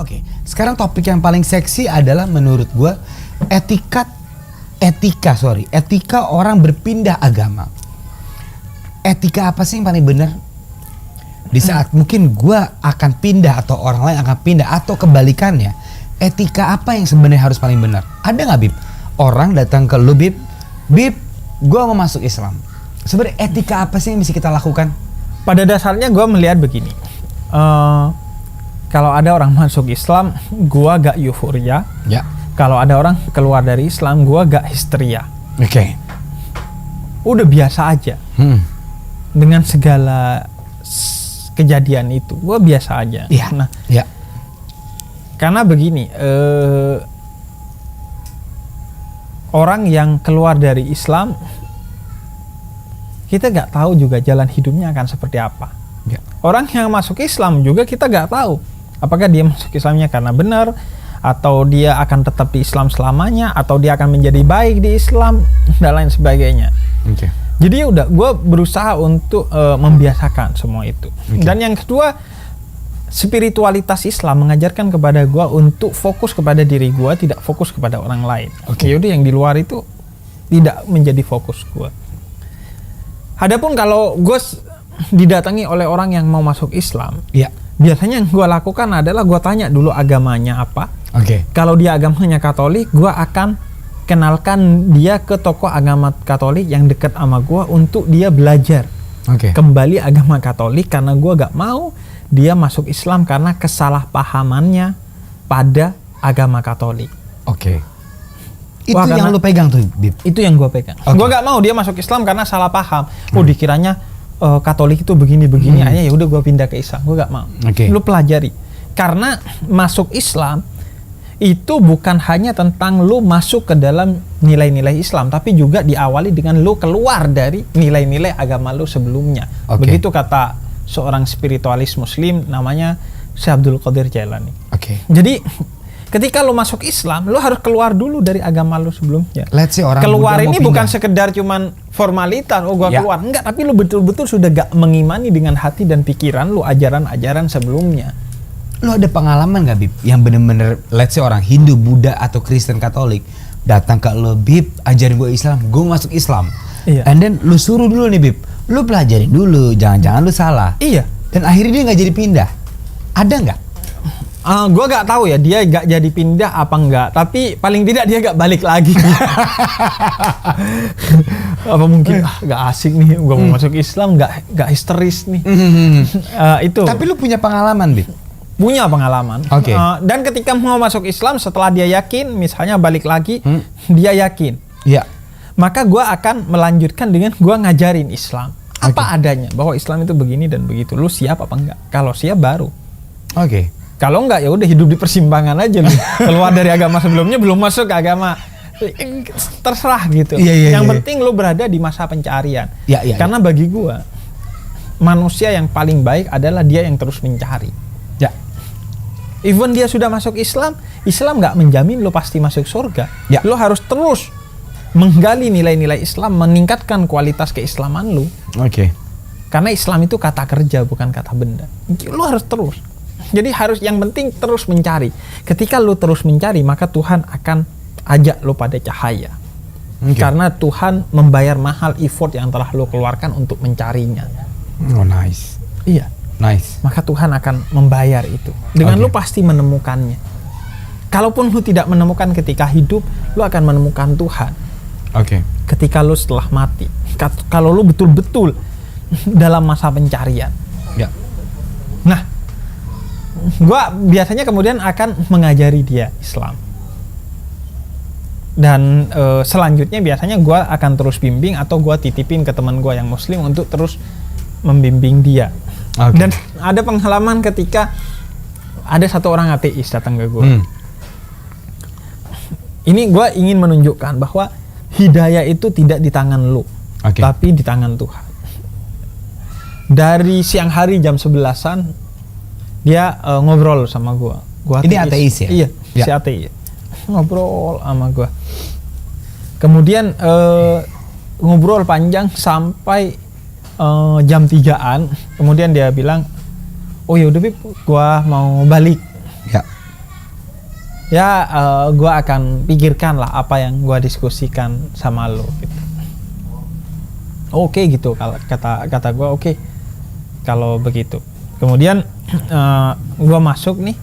Oke, sekarang topik yang paling seksi adalah menurut gue etika orang berpindah agama. Etika apa sih yang paling benar? Di saat mungkin gue akan pindah atau orang lain akan pindah atau kebalikannya, etika apa yang sebenarnya harus paling benar? Ada nggak Bib? Orang datang ke lu Bib, gue mau masuk Islam. Sebenarnya etika apa sih yang bisa kita lakukan? Pada dasarnya gue melihat begini. Kalau ada orang masuk Islam, gua gak euforia. Ya. Kalau ada orang keluar dari Islam, gua gak histeria. Oke. Udah biasa aja. Dengan segala kejadian itu, gua biasa aja. Iya. Nah, ya. karena begini, orang yang keluar dari Islam, kita gak tahu juga jalan hidupnya akan seperti apa. Ya. Orang yang masuk Islam juga kita gak tahu apakah dia masuk Islamnya karena benar, atau dia akan tetap di Islam selamanya, atau dia akan menjadi baik di Islam dan lain sebagainya. Oke. Jadi udah, gue berusaha untuk membiasakan semua itu. Dan yang kedua, spiritualitas Islam mengajarkan kepada gue untuk fokus kepada diri gue, tidak fokus kepada orang lain. Yaudah, yang di luar itu tidak menjadi fokus gue. Adapun kalau gue didatangi oleh orang yang mau masuk Islam, ya, biasanya yang gue lakukan adalah gue tanya dulu agamanya apa. Kalau dia agamanya Katolik, gue akan kenalkan dia ke tokoh agama Katolik yang dekat sama gue untuk dia belajar kembali agama Katolik, karena gue gak mau dia masuk Islam karena kesalahpahamannya pada agama Katolik. Itu yang lu pegang tuh, Bib? Itu yang gue pegang. Gue gak mau dia masuk Islam karena salah paham. Dikiranya Katolik itu begini-begini, aja ya udah gue pindah ke Islam. Gue gak mau. Lu pelajari, karena masuk Islam itu bukan hanya tentang lu masuk ke dalam nilai-nilai Islam, tapi juga diawali dengan lu keluar dari nilai-nilai agama lu sebelumnya. Begitu kata seorang spiritualis Muslim namanya Syekh Abdul Qadir Jailani. Jadi ketika lu masuk Islam, lu harus keluar dulu dari agama lu sebelumnya. Keluar ini bukan sekedar cuman formalitas, gua keluar. Enggak, tapi lu betul-betul sudah gak mengimani dengan hati dan pikiran lu ajaran-ajaran sebelumnya. Lu ada pengalaman gak, Bib? Yang bener-bener, let's say orang Hindu, Buddha, atau Kristen Katolik datang ke lu, Bib, ajarin gue Islam, gue masuk Islam. And then lu suruh dulu nih, Bib, lu pelajarin dulu, jangan-jangan lu salah. Dan akhirnya dia gak jadi pindah. Ada gak? Gue gak tahu ya dia gak jadi pindah apa enggak, tapi paling tidak dia gak balik lagi. Apa mungkin gak asik nih, gue mau masuk Islam, gak histeris nih. Itu. Tapi lu punya pengalaman, Bib? Punya pengalaman. Dan ketika mau masuk Islam, setelah dia yakin, misalnya balik lagi, dia yakin. Maka gue akan melanjutkan dengan gue ngajarin Islam apa adanya, bahwa Islam itu begini dan begitu. Lu siap apa enggak? Kalau siap baru. Kalau enggak, ya udah hidup di persimpangan aja lu. Keluar dari agama sebelumnya, belum masuk ke agama, terserah gitu. Yang penting lu berada di masa pencarian. Karena bagi gua, manusia yang paling baik adalah dia yang terus mencari. Even dia sudah masuk Islam, Islam nggak menjamin lu pasti masuk surga. Lu harus terus menggali nilai-nilai Islam, meningkatkan kualitas keislaman lu. Karena Islam itu kata kerja, bukan kata benda. Lu harus terus. Jadi harus, yang penting terus mencari. Ketika lu terus mencari, maka Tuhan akan ajak lu pada cahaya. Karena Tuhan membayar mahal effort yang telah lu keluarkan untuk mencarinya. Nice. Maka Tuhan akan membayar itu. Dengan lu pasti menemukannya. Kalaupun lu tidak menemukan ketika hidup, lu akan menemukan Tuhan. Ketika lu setelah mati. Kalau lu betul-betul dalam masa pencarian. Nah, gue biasanya kemudian akan mengajari dia Islam, dan selanjutnya biasanya gue akan terus bimbing atau gue titipin ke teman gue yang Muslim untuk terus membimbing dia. Dan ada pengalaman ketika ada satu orang ateis datang ke gue. Ini gue ingin menunjukkan bahwa hidayah itu tidak di tangan lu, tapi di tangan Tuhan. Dari siang hari jam 11-an dia ngobrol sama gua. Ini ateis ya? Iya, si ateis. Ngobrol sama gua. Kemudian ngobrol panjang sampai jam 3-an. Kemudian dia bilang, "Oh ya udah Bib, gua mau balik." ya gue akan pikirkan lah apa yang gue diskusikan sama lo gitu. Oke gitu kalau kata gue oke kalau begitu. Kemudian gue masuk nih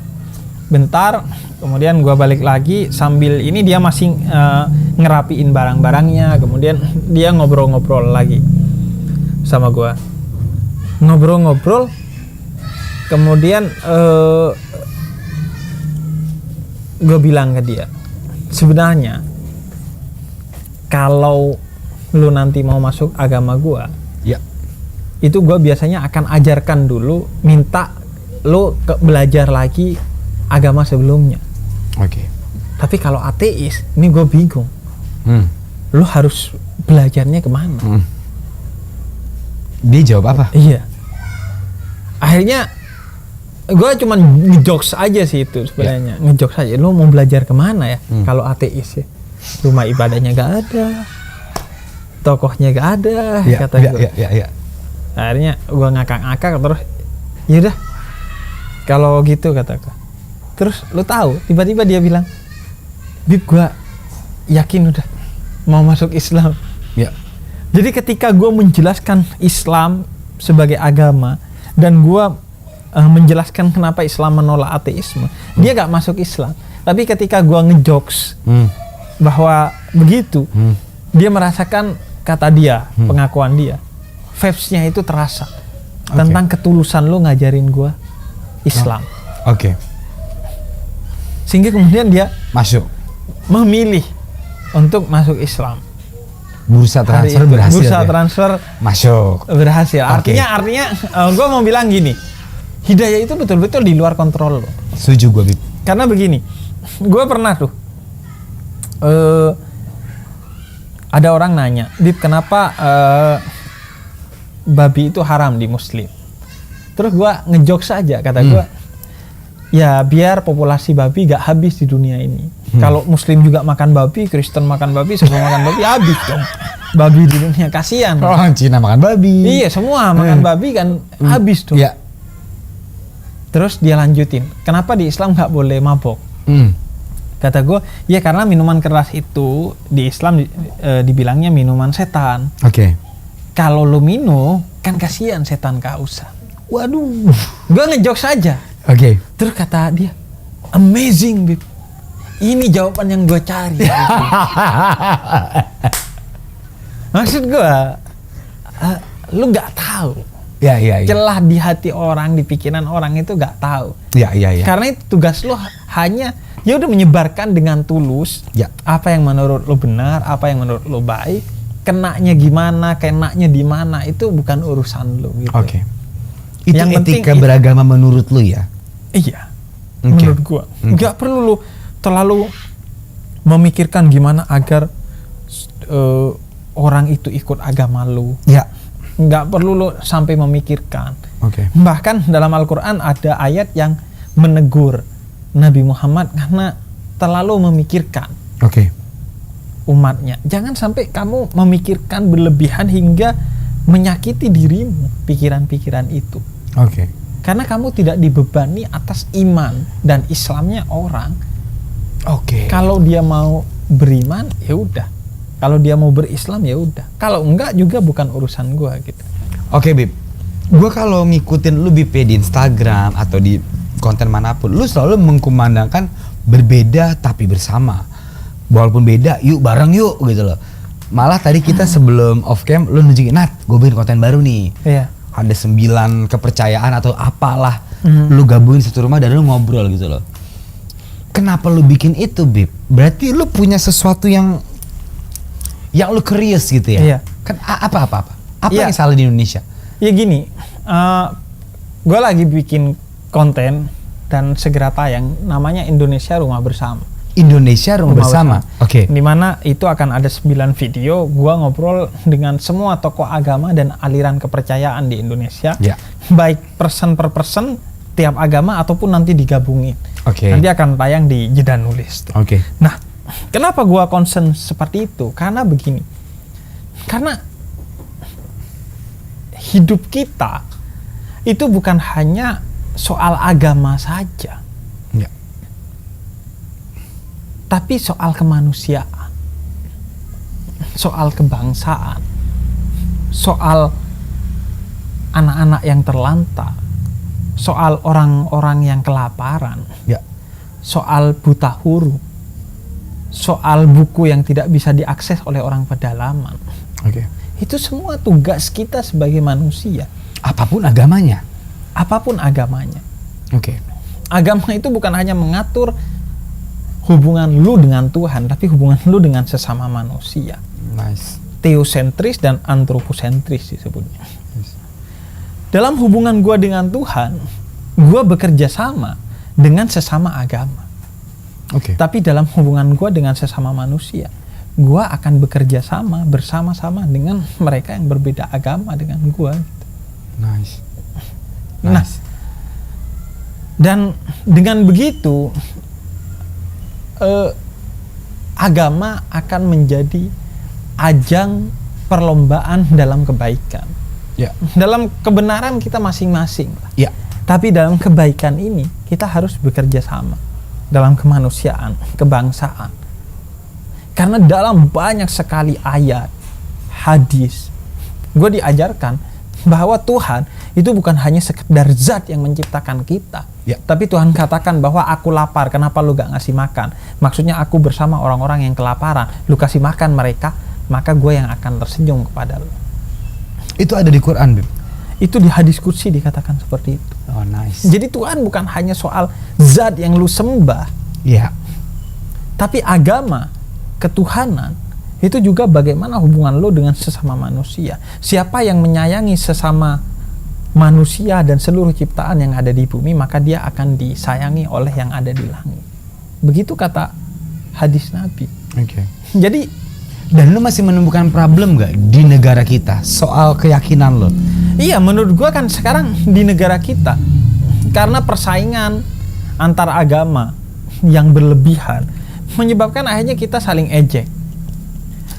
bentar, kemudian gue balik lagi sambil ini dia masih ngerapiin barang-barangnya. Kemudian dia ngobrol-ngobrol lagi sama gue, ngobrol-ngobrol. Kemudian gue bilang ke dia, sebenarnya kalau lu nanti mau masuk agama gue, Ya. itu gue biasanya akan ajarkan dulu, minta lu belajar lagi agama sebelumnya. Oke. Tapi kalau ateis, ini gue bingung. Lu harus belajarnya kemana? Dia jawab apa? Iya. Akhirnya gue cuman ngejokes aja sih itu sebenarnya, ngejokes aja. Lu mau belajar kemana ya? Kalau ateis ya, rumah ibadahnya gak ada, tokohnya gak ada, kata gue. Ya. Akhirnya gue ngakak-ngakak terus, yaudah kalau gitu kata gue. Terus lu tahu, tiba-tiba dia bilang, Bib, gue yakin udah mau masuk Islam. Ya. Jadi ketika gue menjelaskan Islam sebagai agama dan gue menjelaskan kenapa Islam menolak ateisme, dia gak masuk Islam. Tapi ketika gue ngejokes bahwa begitu, dia merasakan, kata dia, pengakuan dia, vibes-nya itu terasa tentang ketulusan lu ngajarin gue Islam. Oke. Sehingga kemudian dia Masuk. memilih untuk masuk Islam. Bursa transfer berhasil. Bursa ya? transfer Masuk. berhasil. Oke. Artinya gue mau bilang gini, hidayah itu betul-betul di luar kontrol lo. Setuju gue, Bib. Karena begini, gue pernah tuh ada orang nanya, Bib, kenapa babi itu haram di Muslim? Terus gue ngejokes aja, kata gue, ya biar populasi babi gak habis di dunia ini. Kalau Muslim juga makan babi, Kristen makan babi, semua makan babi, habis dong babi di dunia, kasihan. Orang Cina makan babi. Iya, semua makan babi kan habis dong. Iya. Terus dia lanjutin, kenapa di Islam gak boleh mabok? Kata gue, ya karena minuman keras itu di Islam dibilangnya minuman setan. Oke. Kalau lu minum, kan kasihan setan kehausan. Waduh, gue ngejokes saja. Oke. Terus kata dia, amazing, Bib. Ini jawaban yang gue cari. Maksud gue, lu gak tahu. Ya. Celah di hati orang, di pikiran orang itu gak tahu. Ya. Karena itu tugas lu hanya ya udah menyebarkan dengan tulus. Ya. Apa yang menurut lu benar, apa yang menurut lu baik, kenanya gimana, kenanya di mana, itu bukan urusan lu gitu. Oke. Itu Yang etika penting beragama menurut lu ya? Iya. Oke. Menurut gua, nggak perlu lu terlalu memikirkan gimana agar orang itu ikut agama lu. Ya. Nggak perlu lu sampai memikirkan. Oke. Bahkan dalam Al-Quran ada ayat yang menegur Nabi Muhammad karena terlalu memikirkan Oke. umatnya. Jangan sampai kamu memikirkan berlebihan hingga menyakiti dirimu, pikiran-pikiran itu. Oke. Karena kamu tidak dibebani atas iman dan Islamnya orang. Oke. Kalau dia mau beriman, ya udah. Kalau dia mau berislam, ya udah. Kalau enggak juga bukan urusan gua gitu. Oke, Bib. Gua kalau ngikutin lu Bib di Instagram atau di konten manapun, lu selalu mengkumandangkan berbeda tapi bersama. Walaupun beda, yuk bareng yuk gitu loh. Malah tadi kita sebelum off cam lu nunjukin, Nat, gue bikin konten baru nih. Iya. Ada 9 kepercayaan atau apalah. Lu gabungin satu rumah dan lu ngobrol gitu loh. Kenapa lu bikin itu, Bib? Berarti lu punya sesuatu yang lu curious gitu ya? Iya. Kan apa Iya. yang salah di Indonesia? Ya gini, gue lagi bikin konten dan segera tayang, namanya Indonesia Rumah Bersama. Indonesia Rumah Bersama. Oke. Dimana itu akan ada 9 video gue ngobrol dengan semua tokoh agama dan aliran kepercayaan di Indonesia. Ya. Baik person per person, tiap agama ataupun nanti digabungin. Oke. Nanti akan tayang di Jeda Nulis. Oke. Nah, kenapa gue concern seperti itu? Karena begini. Karena hidup kita itu bukan hanya soal agama saja. Ya. tapi soal kemanusiaan, soal kebangsaan, soal anak-anak yang terlantar, soal orang-orang yang kelaparan, Ya. soal buta huruf, soal buku yang tidak bisa diakses oleh orang pedalaman. Oke. Itu semua tugas kita sebagai manusia. Apapun agamanya. Apapun agamanya. Oke. Agama itu bukan hanya mengatur hubungan lu dengan Tuhan, tapi hubungan lu dengan sesama manusia. Nice. Teosentris dan antroposentris disebutnya. Yes. Dalam hubungan gua dengan Tuhan, gua bekerja sama dengan sesama agama. Oke. Tapi dalam hubungan gua dengan sesama manusia, gua akan bekerja sama bersama-sama dengan mereka yang berbeda agama dengan gua. Nice. Nah, dan dengan begitu agama akan menjadi ajang perlombaan dalam kebaikan. Ya. Dalam kebenaran kita masing-masing. Ya. Tapi dalam kebaikan ini kita harus bekerja sama dalam kemanusiaan, kebangsaan. Karena dalam banyak sekali ayat, hadis, gue diajarkan bahwa Tuhan itu bukan hanya sekedar zat yang menciptakan kita. Ya. Tapi Tuhan katakan bahwa aku lapar, kenapa lu gak ngasih makan? Maksudnya aku bersama orang-orang yang kelaparan, lu kasih makan mereka, maka gue yang akan tersenyum kepada lu. Itu ada di Quran, Bib. Itu di hadis kursi dikatakan seperti itu. Oh, nice. Jadi Tuhan bukan hanya soal zat yang lu sembah, Ya. tapi agama, ketuhanan, itu juga bagaimana hubungan lu dengan sesama manusia. Siapa yang menyayangi sesama manusia dan seluruh ciptaan yang ada di bumi, maka dia akan disayangi oleh yang ada di langit. Begitu kata hadis Nabi. Oke. Jadi, Dan lu masih menemukan problem gak di negara kita soal keyakinan lu? iya, menurut gua kan sekarang di negara kita, karena persaingan antar agama yang berlebihan menyebabkan akhirnya kita saling ejek.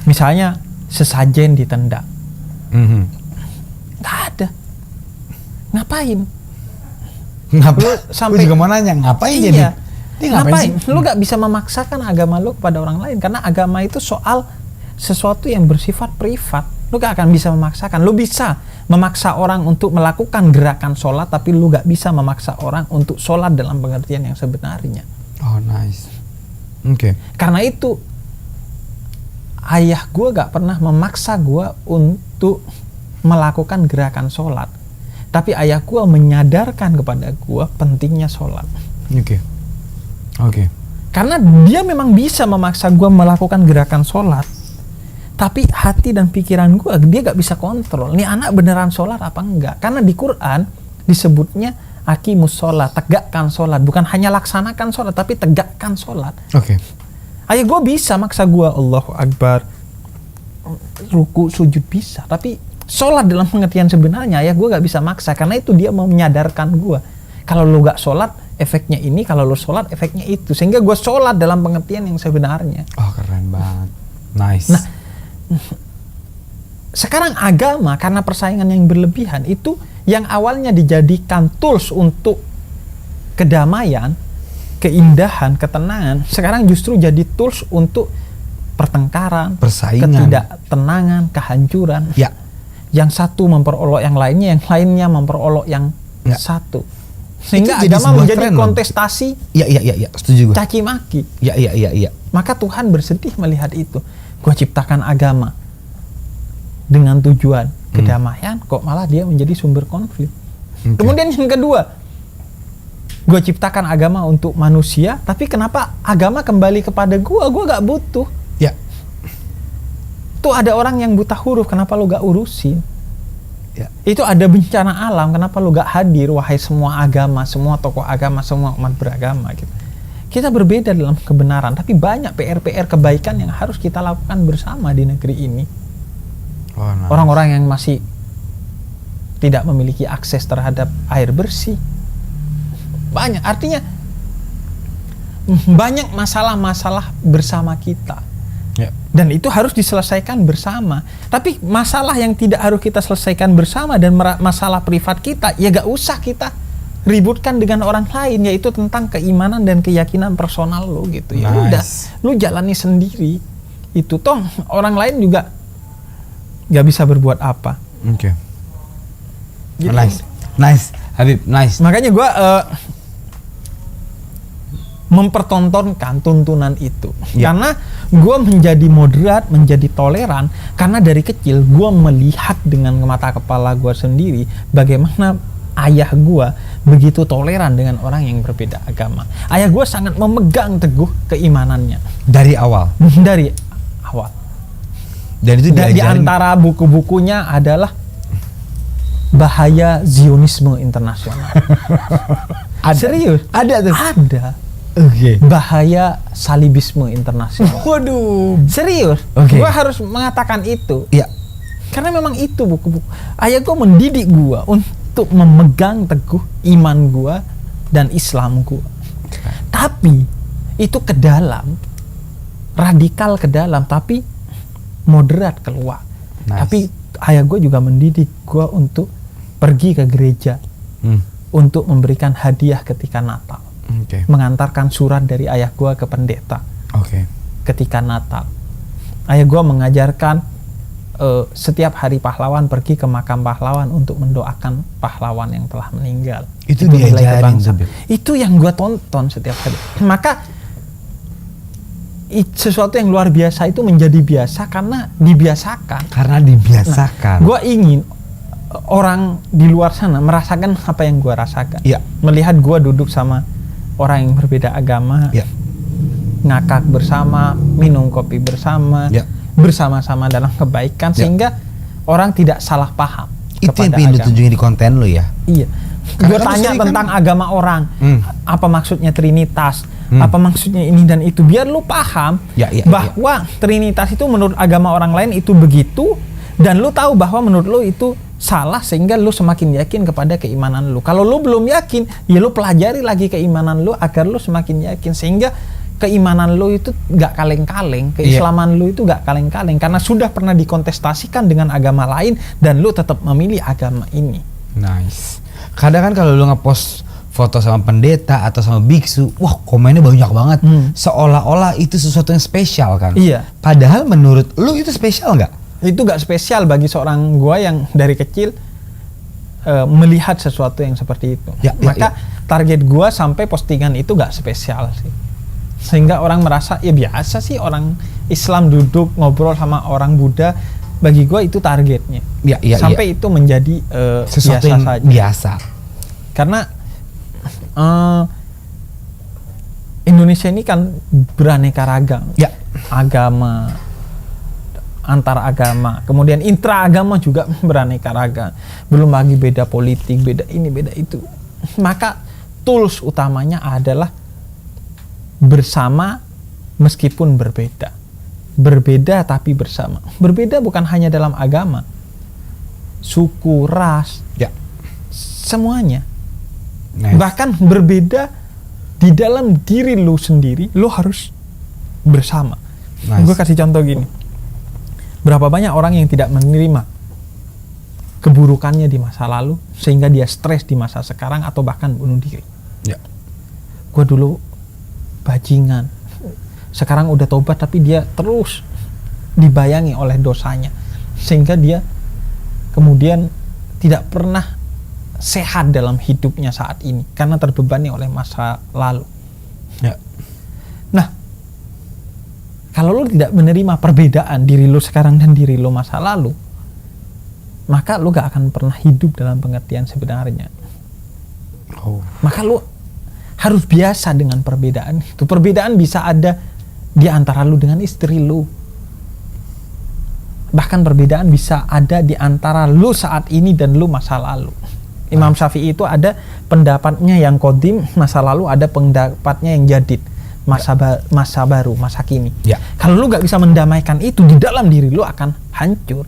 Misalnya sesajen ditendang, nggak ada. Ngapain? Lu sampai Gue juga mau nanya, ngapain iya, jadi? Dia ngapain? sih? Lu gak bisa memaksakan agama lu kepada orang lain, karena agama itu soal sesuatu yang bersifat privat. Lu gak akan bisa memaksakan. Lu bisa memaksa orang untuk melakukan gerakan sholat, tapi lu gak bisa memaksa orang untuk sholat dalam pengertian yang sebenarnya. Oh, nice. Oke. Karena itu ayah gue gak pernah memaksa gue untuk melakukan gerakan sholat, tapi ayah gue menyadarkan kepada gue pentingnya sholat. Oke. Karena dia memang bisa memaksa gue melakukan gerakan sholat, tapi hati dan pikiran gue dia gak bisa kontrol. Nih anak beneran sholat apa enggak? Karena di Quran disebutnya aqimus sholat, tegakkan sholat. Bukan hanya laksanakan sholat, tapi tegakkan sholat. Oke. Ayah gue bisa maksa gue Allahu Akbar, ruku, sujud bisa. Tapi sholat dalam pengertian sebenarnya ayah gue gak bisa maksa. Karena itu dia mau menyadarkan gue, kalau lu gak sholat efeknya ini, kalau lu sholat efeknya itu. Sehingga gue sholat dalam pengertian yang sebenarnya. Oh, keren banget. Nice. Nah, sekarang agama karena persaingan yang berlebihan itu yang awalnya dijadikan tools untuk kedamaian, keindahan, ketenangan, sekarang justru jadi tools untuk pertengkaran, Persaingan, ketidaktenangan, kehancuran. Ya. Yang satu memperolok yang lainnya memperolok yang Ya. satu. Sehingga Itu jadi agama sebuah menjadi tren, loh. kontestasi, Iya, setuju gue. caci maki. Iya. Maka Tuhan bersedih melihat itu. Gua ciptakan agama dengan tujuan kedamaian, kok malah dia menjadi sumber konflik. Oke. Kemudian yang kedua, gue ciptakan agama untuk manusia, tapi kenapa agama kembali kepada gue gak butuh. Ya. Tuh ada orang yang buta huruf, kenapa lu gak urusin? Ya. Itu ada bencana alam, kenapa lu gak hadir, wahai semua agama, semua tokoh agama, semua umat beragama gitu. Kita berbeda dalam kebenaran, tapi banyak PR-PR kebaikan yang harus kita lakukan bersama di negeri ini. Oh, nice. Orang-orang yang masih tidak memiliki akses terhadap air bersih, banyak, artinya banyak masalah-masalah bersama kita. Ya. Dan itu harus diselesaikan bersama. Tapi masalah yang tidak harus kita selesaikan bersama dan masalah privat kita, ya gak usah kita ributkan dengan orang lain, yaitu tentang keimanan dan keyakinan personal lo gitu. Ya udah, lu jalani sendiri. Itu toh orang lain juga nggak bisa berbuat apa. Oke. Gitu. Nice, Habib, nice. Makanya gue mempertontonkan tuntunan itu, karena gue menjadi moderat, menjadi toleran, karena dari kecil gue melihat dengan mata kepala gue sendiri bagaimana ayah gue begitu toleran dengan orang yang berbeda agama. Ayah gue sangat memegang teguh keimanannya dari awal. Dari awal. Dan itu di antara buku-bukunya adalah Bahaya Zionisme Internasional. Serius? Ada tuh. Ada. Oke. Bahaya Salibisme Internasional. Waduh. Serius? Oke. Gue harus mengatakan itu. Iya. Karena memang itu buku-buku. Ayah gue mendidik gue untuk memegang teguh iman gue dan Islam gue. Tapi itu ke dalam, radikal ke dalam, tapi moderat keluar. Nice. Tapi ayah gue juga mendidik gue untuk pergi ke gereja, untuk memberikan hadiah ketika Natal. Mengantarkan surat dari ayah gue ke pendeta ketika Natal. Ayah gue mengajarkan setiap hari pahlawan pergi ke makam pahlawan untuk mendoakan pahlawan yang telah meninggal. Itu diajarin. Itu yang gue tonton setiap hari. Maka sesuatu yang luar biasa itu menjadi biasa karena dibiasakan. Nah, gue ingin orang di luar sana merasakan apa yang gue rasakan. Melihat gue duduk sama orang yang berbeda agama, ngakak bersama, minum kopi bersama, bersama-sama dalam kebaikan, sehingga orang tidak salah paham. Itu yang pengen ditunjukin di konten lo ya. Iya. Gue tanya tentang agama orang, apa maksudnya Trinitas, apa maksudnya ini dan itu, biar lu paham bahwa Trinitas itu menurut agama orang lain itu begitu, dan lu tahu bahwa menurut lu itu salah, sehingga lu semakin yakin kepada keimanan lu. Kalau lu belum yakin, ya lu pelajari lagi keimanan lu agar lu semakin yakin, sehingga keimanan lu itu gak kaleng-kaleng, keislaman lu itu gak kaleng-kaleng, karena sudah pernah dikontestasikan dengan agama lain dan lu tetap memilih agama ini. Nice. Kadang kan kalau lu ngepost foto sama pendeta atau sama biksu, wah komennya banyak banget, seolah-olah itu sesuatu yang spesial kan. Padahal menurut lu itu spesial nggak? Itu gak spesial bagi seorang gua yang dari kecil melihat sesuatu yang seperti itu. Maka target gua sampai postingan itu gak spesial sih, sehingga orang merasa ya biasa sih orang Islam duduk ngobrol sama orang Buddha. Bagi gua itu targetnya. Sampai itu menjadi sesuatu biasa yang saja. Biasa. Karena Indonesia ini kan beraneka ragam. Agama, antar agama, kemudian intra-agama juga beraneka ragam. Belum lagi beda politik, beda ini, beda itu. Maka tools utamanya adalah bersama meskipun berbeda. Berbeda tapi bersama. Berbeda bukan hanya dalam agama, suku, ras, semuanya. Bahkan berbeda di dalam diri lu sendiri, lu harus bersama. Gue kasih contoh gini. Berapa banyak orang yang tidak menerima keburukannya di masa lalu, sehingga dia stres di masa sekarang atau bahkan bunuh diri. Gue dulu bajingan, sekarang udah tobat, tapi dia terus dibayangi oleh dosanya, sehingga dia kemudian tidak pernah sehat dalam hidupnya saat ini karena terbebani oleh masa lalu. Nah, kalau lu tidak menerima perbedaan diri lu sekarang dan diri lu masa lalu, maka lu gak akan pernah hidup dalam pengertian sebenarnya. Maka lu harus biasa dengan perbedaan itu. Perbedaan bisa ada di antara lu dengan istri lu. Bahkan perbedaan bisa ada di antara lu saat ini dan lu masa lalu. Imam Syafi'i itu ada pendapatnya yang qadim, masa lalu, ada pendapatnya yang jadid, masa baru, masa kini. Kalau lu gak bisa mendamaikan itu, di dalam diri lu akan hancur.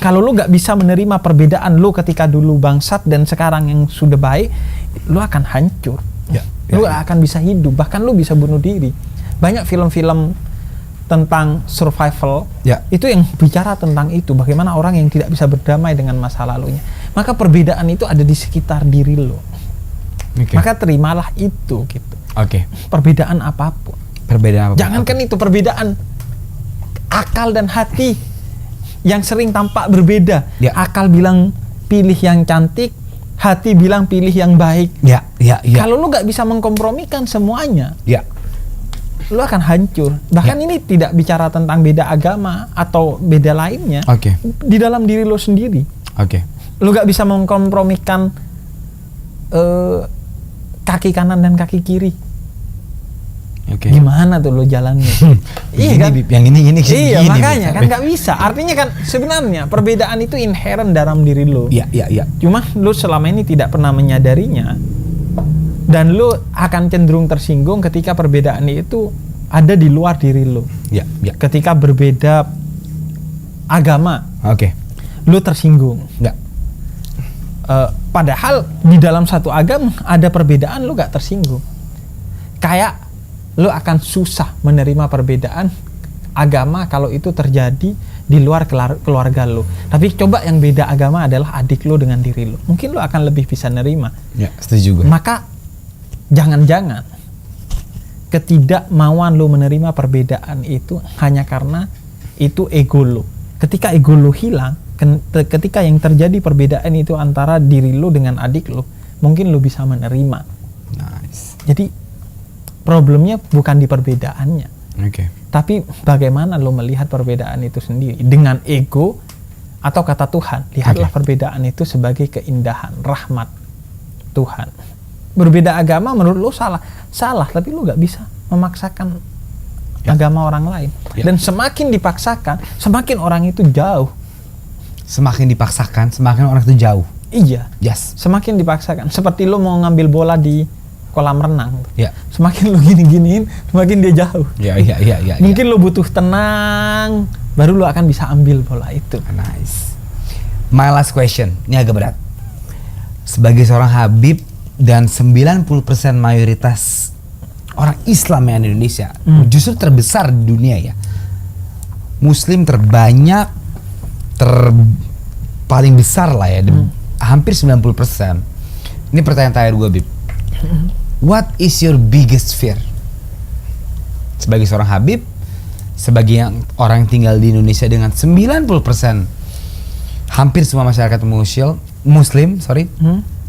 Kalau lu gak bisa menerima perbedaan lu ketika dulu bangsat dan sekarang yang sudah baik, lu akan hancur. Lu gak akan bisa hidup, bahkan lu bisa bunuh diri. Banyak film-film tentang survival itu yang bicara tentang itu, bagaimana orang yang tidak bisa berdamai dengan masa lalunya. Maka perbedaan itu ada di sekitar diri lo. Okay. Maka terimalah itu gitu. Oke. Perbedaan apapun. Perbedaan apapun. Jangankan itu, perbedaan akal dan hati yang sering tampak berbeda. Ya. Akal bilang pilih yang cantik, hati bilang pilih yang baik. Ya. Kalau lu gak bisa mengkompromikan semuanya, Ya. lu akan hancur. Bahkan ini tidak bicara tentang beda agama atau beda lainnya. Oke. Di dalam diri lu sendiri. Oke. Lu gak bisa mengkompromikan kaki kanan dan kaki kiri. Oke. Gimana tuh lo jalannya? Iya kan? Yang ini Iya, gini, makanya Bib. kan nggak bisa. Artinya kan sebenarnya perbedaan itu inherent dalam diri lo. Iya. Cuma lo selama ini tidak pernah menyadarinya, dan lo akan cenderung tersinggung ketika perbedaan itu ada di luar diri lo. Iya. Ketika berbeda agama, Oke. lo tersinggung. Enggak. Padahal di dalam satu agama ada perbedaan, lo gak tersinggung. Kayak lo akan susah menerima perbedaan agama kalau itu terjadi di luar keluarga lo. Tapi coba yang beda agama adalah adik lo dengan diri lo, mungkin lo akan lebih bisa nerima. Ya, setuju gue. Maka jangan-jangan ketidakmauan lo menerima perbedaan itu hanya karena itu ego lo. Ketika ego lo hilang, ketika yang terjadi perbedaan itu antara diri lo dengan adik lo, mungkin lo bisa menerima. Nice. Jadi problemnya bukan di perbedaannya, Oke. tapi bagaimana lo melihat perbedaan itu sendiri. Dengan ego atau kata Tuhan, lihatlah perbedaan itu sebagai keindahan, rahmat Tuhan. Berbeda agama menurut lo salah, tapi lo gak bisa memaksakan agama orang lain. Dan semakin dipaksakan, semakin orang itu jauh. Semakin dipaksakan, semakin orang itu jauh. Iya. Yes. Semakin dipaksakan. Seperti lo mau ngambil bola di kolam renang. Ya. Semakin lo gini-giniin, semakin dia jauh. Iya. Mungkin lo butuh tenang, baru lo akan bisa ambil bola itu. Nice. My last question, ini agak berat. Sebagai seorang Habib dan 90% mayoritas orang Islam yang ada di Indonesia, justru terbesar di dunia ya. Muslim terbanyak, paling besar lah ya, hampir 90%. Ini pertanyaan terakhir gue, Bib. What is your biggest fear? Sebagai seorang Habib, sebagai orang yang tinggal di Indonesia dengan 90%, hampir semua masyarakat Muslim,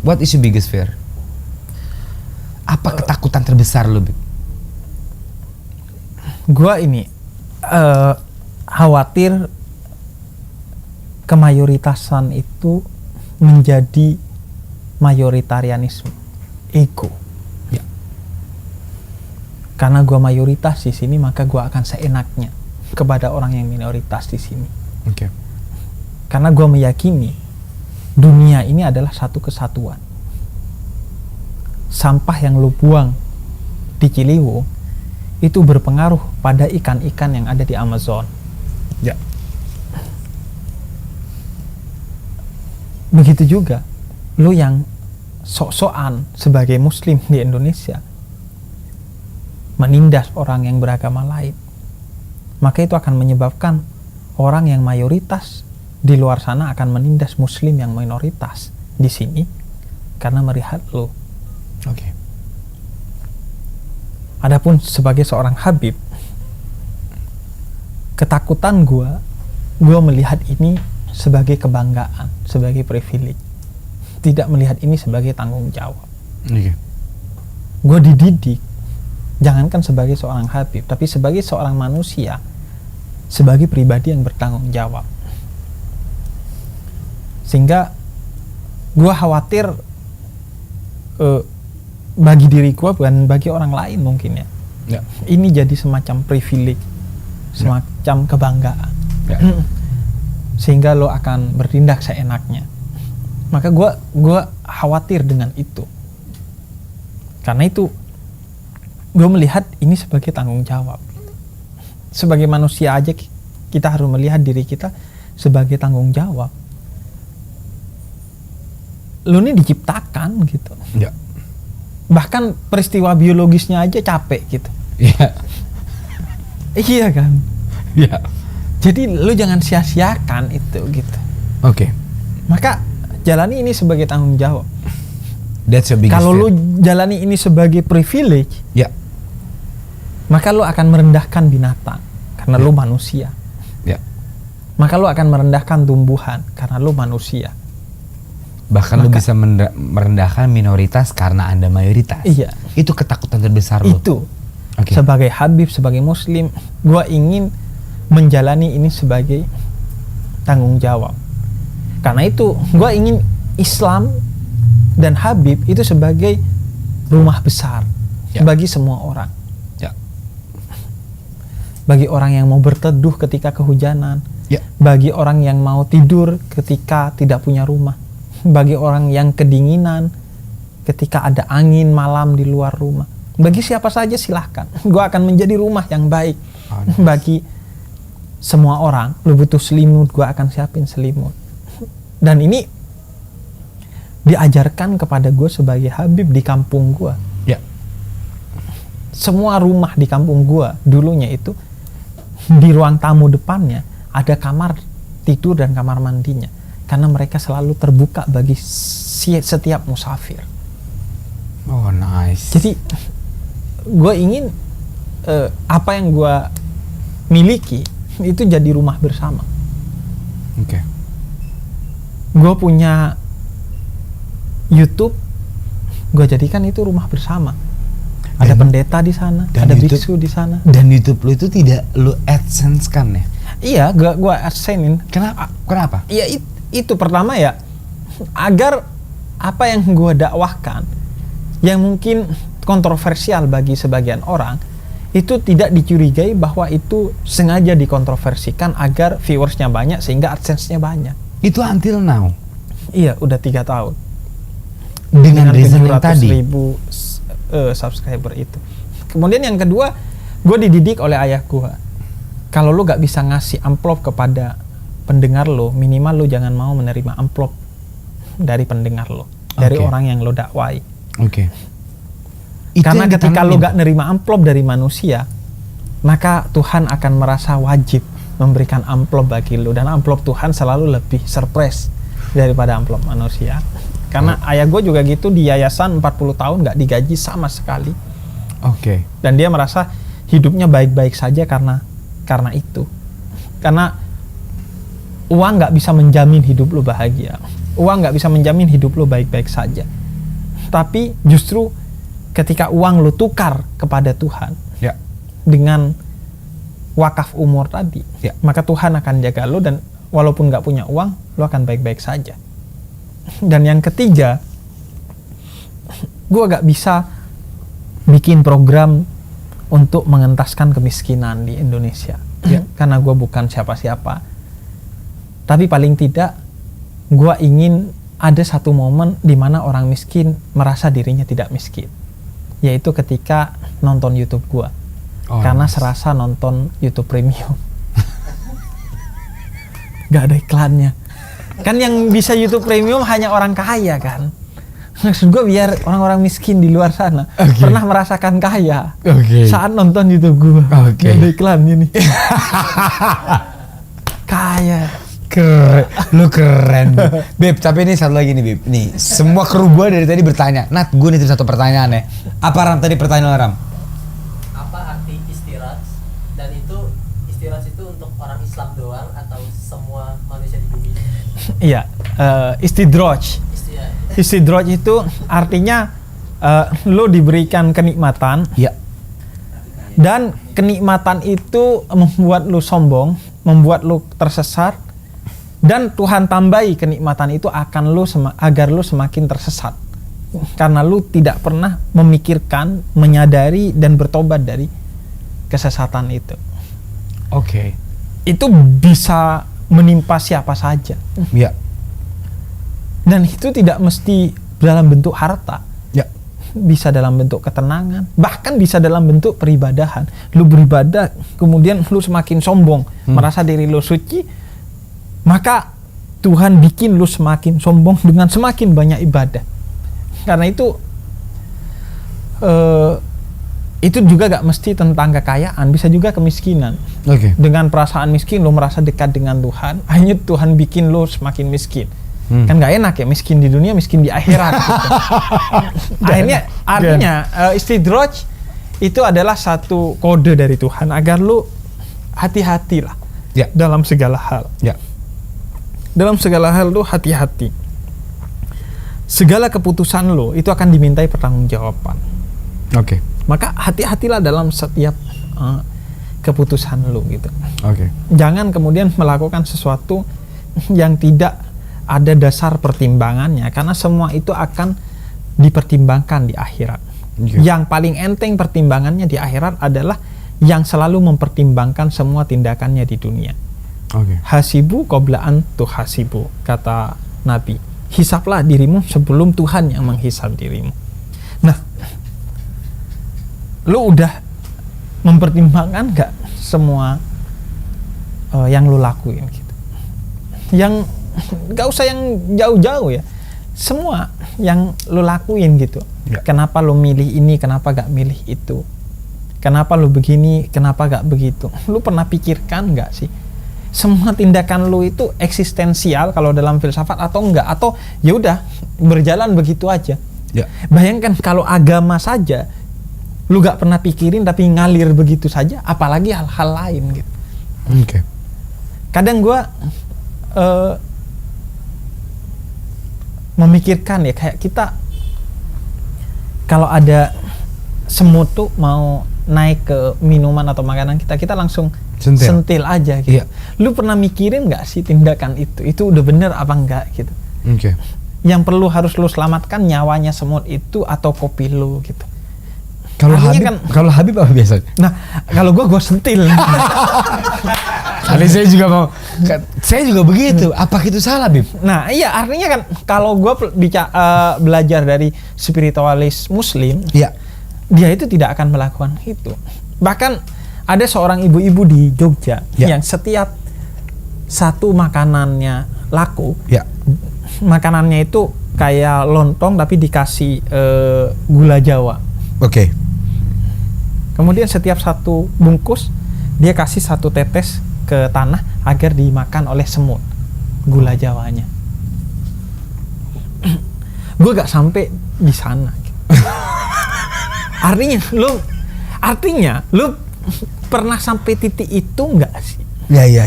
what is your biggest fear? Apa ketakutan terbesar lo, Bib? Gua ini khawatir kemayoritasan itu menjadi mayoritarianisme, ego. Ya. Karena gua mayoritas di sini, maka gua akan seenaknya kepada orang yang minoritas di sini. Oke. Karena gua meyakini dunia ini adalah satu kesatuan. Sampah yang lu buang di Ciliwung itu berpengaruh pada ikan-ikan yang ada di Amazon. Ya. Begitu juga lu yang sok-sokan sebagai Muslim di Indonesia menindas orang yang beragama lain, maka itu akan menyebabkan orang yang mayoritas di luar sana akan menindas Muslim yang minoritas di sini karena melihat lu. Oke. Adapun sebagai seorang Habib, ketakutan gua melihat ini sebagai kebanggaan, sebagai privilege, tidak melihat ini sebagai tanggung jawab. Oke. Gua dididik jangankan sebagai seorang Habib, tapi sebagai seorang manusia, sebagai pribadi yang bertanggung jawab. Sehingga gua khawatir bagi diri gua dan bagi orang lain mungkin ya. Ya. Ini jadi semacam privilege, semacam kebanggaan. Ya. Sehingga lo akan bertindak seenaknya. Maka gua khawatir dengan itu. Karena itu gue melihat ini sebagai tanggung jawab. Sebagai manusia aja kita harus melihat diri kita sebagai tanggung jawab. Lo ini diciptakan gitu. Ya. Bahkan peristiwa biologisnya aja capek gitu. Iya. Iya kan? Iya. Jadi lo jangan sia-siakan itu gitu. Oke. Maka jalani ini sebagai tanggung jawab. That's your biggest Kalau fear. lu jalani ini sebagai privilege, Ya. maka lu akan merendahkan binatang karena lu manusia. Ya. Maka lu akan merendahkan tumbuhan karena lu manusia. Bahkan lu bisa merendahkan minoritas karena Anda mayoritas. Iya. Itu ketakutan terbesar lu. Itu. Okay. Sebagai Habib, sebagai Muslim, gua ingin menjalani ini sebagai tanggung jawab. Karena itu gua ingin Islam dan Habib itu sebagai rumah besar bagi semua orang. Ya. Bagi orang yang mau berteduh ketika kehujanan. Ya. Bagi orang yang mau tidur ketika tidak punya rumah. Bagi orang yang kedinginan ketika ada angin malam di luar rumah. Bagi siapa saja silahkan. Gue akan menjadi rumah yang baik. Bagi semua orang. Lu butuh selimut, gue akan siapin selimut. Dan ini diajarkan kepada gue sebagai Habib di kampung gue. Ya. Semua rumah di kampung gue dulunya itu di ruang tamu depannya ada kamar tidur dan kamar mandinya. Karena mereka selalu terbuka bagi setiap musafir. Oh, nice. Jadi gue ingin apa yang gue miliki itu jadi rumah bersama. Oke. Gue punya YouTube, gue jadikan itu rumah bersama. Ada pendeta di sana, ada biksu di sana. Dan YouTube lu itu tidak lu AdSense kan ya? Iya, gue AdSense-in. Kenapa? Iya, itu pertama ya, agar apa yang gue dakwahkan yang mungkin kontroversial bagi sebagian orang itu tidak dicurigai bahwa itu sengaja dikontroversikan agar viewersnya banyak sehingga AdSense-nya banyak. Itu until now? Iya, udah 3 tahun dengan reasoning 700.000 subscriber itu. Kemudian yang kedua, gue dididik oleh ayah gue, kalau lu gak bisa ngasih amplop kepada pendengar lo, minimal lo jangan mau menerima amplop dari pendengar lo, dari orang yang lo dakwai. Oke. Karena ketika lo gak nerima amplop dari manusia, maka Tuhan akan merasa wajib memberikan amplop bagi lo, dan amplop Tuhan selalu lebih surprise daripada amplop manusia. Karena ayah gue juga gitu, di yayasan 40 tahun gak digaji sama sekali. Oke. Dan dia merasa hidupnya baik-baik saja karena itu. Karena uang nggak bisa menjamin hidup lo bahagia. Uang nggak bisa menjamin hidup lo baik-baik saja. Tapi justru ketika uang lo tukar kepada Tuhan dengan wakaf umur tadi, maka Tuhan akan jaga lo, dan walaupun nggak punya uang, lo akan baik-baik saja. Dan yang ketiga, gue nggak bisa bikin program untuk mengentaskan kemiskinan di Indonesia. Karena gue bukan siapa-siapa. Tapi paling tidak, gue ingin ada satu momen di mana orang miskin merasa dirinya tidak miskin, yaitu ketika nonton YouTube gue. Karena serasa nonton YouTube Premium. Gak ada iklannya. Kan yang bisa YouTube Premium hanya orang kaya kan. Maksud gue biar orang-orang miskin di luar sana pernah merasakan kaya saat nonton YouTube gue. Gak ada iklannya nih. Kaya. Lu keren, Beb. Tapi ini satu lagi nih, Beb. Nih, semua kru gua dari tadi bertanya. Nat, gue nih satu pertanyaan ya. Apa Ram tadi pertanyaan Ram? Apa arti istiraj? Dan itu istiraj itu untuk orang Islam doang atau semua manusia di bumi? Iya, istidroj. Istidroj itu artinya lo diberikan kenikmatan. Iya. Dan kenikmatan itu membuat lo sombong, membuat lo tersesat. Dan Tuhan tambahi kenikmatan itu akan agar lu semakin tersesat. Karena lu tidak pernah memikirkan, menyadari, dan bertobat dari kesesatan itu. Oke. Itu bisa menimpa siapa saja. Iya. Dan itu tidak mesti dalam bentuk harta. Ya. Bisa dalam bentuk ketenangan. Bahkan bisa dalam bentuk peribadahan. Lu beribadah, kemudian lu semakin sombong, merasa diri lu suci, maka Tuhan bikin lu semakin sombong dengan semakin banyak ibadah. Karena itu juga gak mesti tentang kekayaan, bisa juga kemiskinan. Dengan perasaan miskin lu merasa dekat dengan Tuhan, akhirnya Tuhan bikin lu semakin miskin. Kan nggak enak ya, miskin di dunia, miskin di akhirat. Gitu. Akhirnya artinya istidraj itu adalah satu kode dari Tuhan agar lu hati-hatilah dalam segala hal. Dalam segala hal lu hati-hati. Segala keputusan lu itu akan dimintai pertanggungjawaban. Maka hati-hatilah dalam setiap keputusan lu gitu. Jangan kemudian melakukan sesuatu yang tidak ada dasar pertimbangannya, karena semua itu akan dipertimbangkan di akhirat. Yang paling enteng pertimbangannya di akhirat adalah yang selalu mempertimbangkan semua tindakannya di dunia. Hasibu qabla an tuhasibu, kata Nabi. Hisaplah dirimu sebelum Tuhan yang menghisap dirimu. Nah, lu udah mempertimbangkan nggak semua yang lu lakuin gitu? Yang nggak usah yang jauh-jauh ya, semua yang lu lakuin gitu. Kenapa lu milih ini, kenapa gak milih itu? Kenapa lu begini, kenapa gak begitu? Lu pernah pikirkan gak sih semua tindakan lu itu eksistensial kalau dalam filsafat atau enggak, atau ya udah berjalan begitu aja? Bayangkan kalau agama saja lu gak pernah pikirin tapi ngalir begitu saja, apalagi hal-hal lain gitu. Kadang gua memikirkan ya, kayak kita kalau ada semut tuh mau naik ke minuman atau makanan kita langsung sentil aja gitu. Lu pernah mikirin nggak sih tindakan itu udah bener apa enggak gitu? Yang perlu harus lu selamatkan nyawanya semut itu atau kopi lu gitu. Kalau Habib apa biasanya? Nah, kalau gua sentil. Kali saya juga begitu. Apa itu salah, Bib? Nah, iya, artinya kan kalau gua belajar dari spiritualis Muslim, dia itu tidak akan melakukan itu. Bahkan ada seorang ibu-ibu di Jogja yang setiap satu makanannya laku, makanannya itu kayak lontong tapi dikasih gula Jawa. Kemudian setiap satu bungkus dia kasih satu tetes ke tanah agar dimakan oleh semut gula Jawanya. Gue gak sampai di sana. Artinya lu pernah sampai titik itu nggak sih? Ya.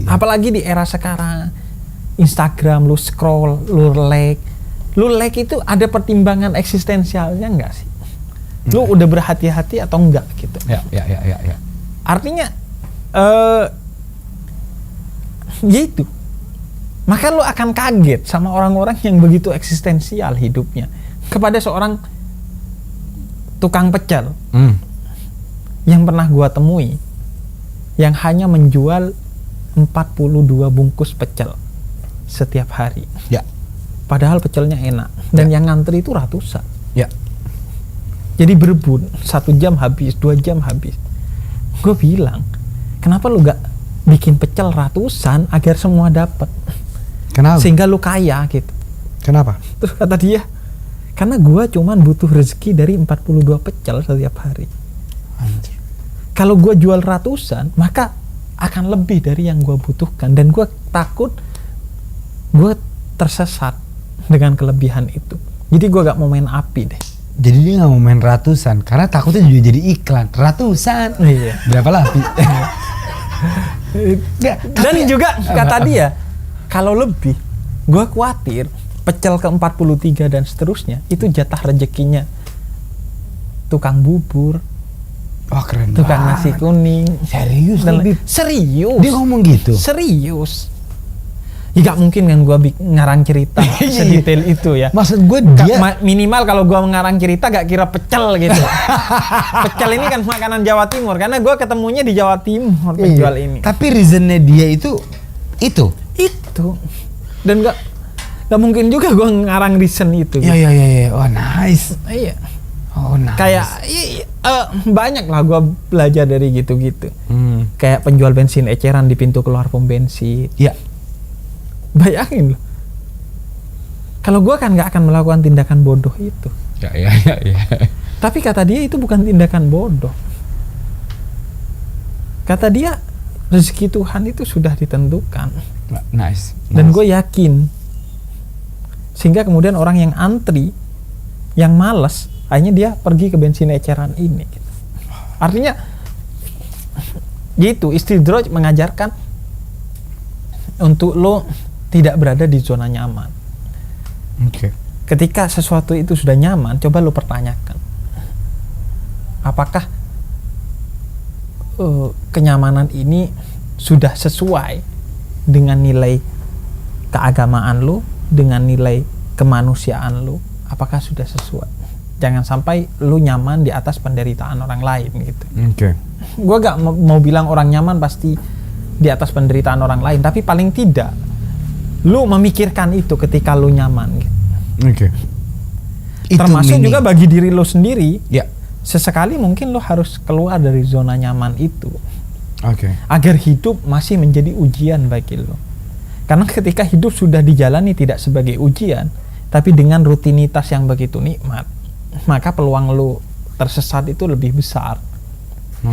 Apalagi di era sekarang, Instagram lu scroll, lu like itu ada pertimbangan eksistensialnya nggak sih? Lu udah berhati-hati atau enggak gitu? Ya. Artinya gitu. Maka lu akan kaget sama orang-orang yang begitu eksistensial hidupnya. Kepada seorang tukang pecel yang pernah gua temui, yang hanya menjual 42 bungkus pecel setiap hari. Padahal pecelnya enak dan yang ngantri itu ratusan. Jadi berebut, 1 jam habis, 2 jam habis. Gue bilang, kenapa lu gak bikin pecel ratusan agar semua dapat? Kenapa? Sehingga lu kaya gitu. Kenapa? Terus kata dia, karena gue cuman butuh rezeki dari 42 pecel setiap hari. Kalau gue jual ratusan, maka akan lebih dari yang gue butuhkan. Dan gue takut gue tersesat dengan kelebihan itu. Jadi gue gak mau main api deh. Jadi dia gak mau main ratusan karena takutnya juga jadi iklan ratusan. Berapa lah? Dan juga kata dia, kalau lebih, gue khawatir pecel ke 43 dan seterusnya itu jatah rezekinya tukang bubur, keren tukang banget. nasi kuning. Serius? Serius. Dia ngomong gitu? Serius. Ya gak mungkin kan gue ngarang cerita sedetail itu ya. Maksud gue dia minimal kalau gue mengarang cerita gak kira pecel gitu. Pecel ini kan makanan Jawa Timur, karena gue ketemunya di Jawa Timur penjual ini. Tapi reasonnya dia itu. Dan gak mungkin juga gue ngarang reason itu. Iya. Oh nice. Iya. Oh nice. Kayak banyak lah gue belajar dari gitu-gitu. Kayak penjual bensin eceran di pintu keluar pom bensin. Iya. Bayangin loh, kalau gue kan gak akan melakukan tindakan bodoh itu. Ya. Tapi kata dia itu bukan tindakan bodoh. Kata dia rezeki Tuhan itu sudah ditentukan. Nice. Dan gue yakin Sehingga kemudian orang yang antri, yang malas, akhirnya dia pergi ke bensin eceran ini gitu. Artinya gitu, istidraj mengajarkan untuk lo tidak berada di zona nyaman. Ketika sesuatu itu sudah nyaman, coba lo pertanyakan, apakah kenyamanan ini sudah sesuai dengan nilai keagamaan lo, dengan nilai kemanusiaan lo, apakah sudah sesuai? Jangan sampai lu nyaman di atas penderitaan orang lain gitu. Gue gak mau bilang orang nyaman pasti di atas penderitaan orang lain, tapi paling tidak lu memikirkan itu ketika lu nyaman gitu. Termasuk juga bagi diri lu sendiri. Sesekali mungkin lu harus keluar dari zona nyaman itu. Agar hidup masih menjadi ujian bagi lu. Karena ketika hidup sudah dijalani tidak sebagai ujian, tapi dengan rutinitas yang begitu nikmat, maka peluang lu tersesat itu lebih besar.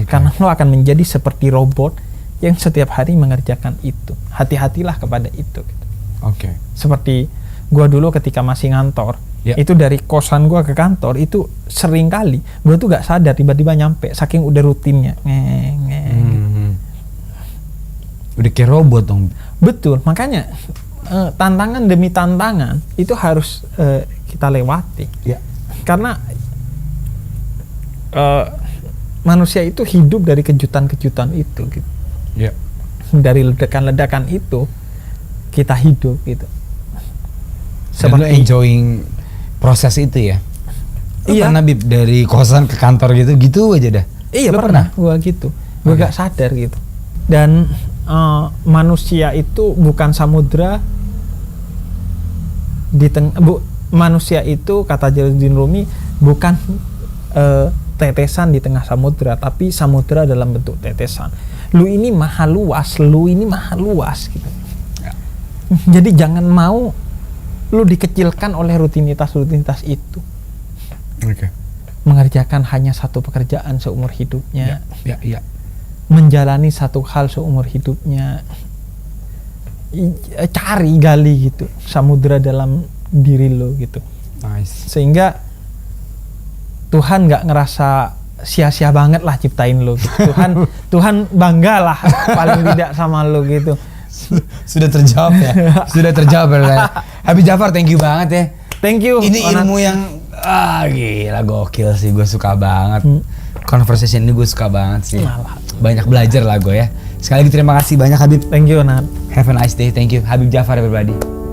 Karena lu akan menjadi seperti robot yang setiap hari mengerjakan itu. Hati-hatilah kepada itu gitu. Seperti gua dulu ketika masih ngantor, itu dari kosan gua ke kantor itu sering kali gua tuh gak sadar tiba-tiba nyampe saking udah rutinnya. Udah kayak robot dong. Betul, makanya tantangan demi tantangan itu harus kita lewati. Karena manusia itu hidup dari kejutan-kejutan itu gitu. Dari ledakan-ledakan itu kita hidup gitu. Seperti enjoying proses itu ya. Pernah Bib dari kosan ke kantor gitu aja dah. Pernah gua gitu. Gua gak sadar gitu. Dan manusia itu bukan samudra di manusia itu, kata Jalaluddin Rumi, bukan tetesan di tengah samudra, tapi samudra dalam bentuk tetesan. Lu ini maha luas gitu. Jadi jangan mau lu dikecilkan oleh rutinitas itu. Mengerjakan hanya satu pekerjaan seumur hidupnya. Menjalani satu hal seumur hidupnya. Cari, gali gitu samudra dalam diri lo gitu. Sehingga Tuhan nggak ngerasa sia-sia banget lah ciptain lo gitu. Tuhan bangga lah paling tidak sama lo gitu. Sudah terjawab ya. Sudah terjawab ya. Habib Jafar, thank you banget ya. Thank you. Ini ilmu yang gila, gokil sih, gue suka banget. Conversation ini gue suka banget sih. Banyak belajar lah gue ya. Sekali lagi terima kasih banyak Habib. Thank you, Nat. Have a nice day. Thank you. Habib Jafar everybody.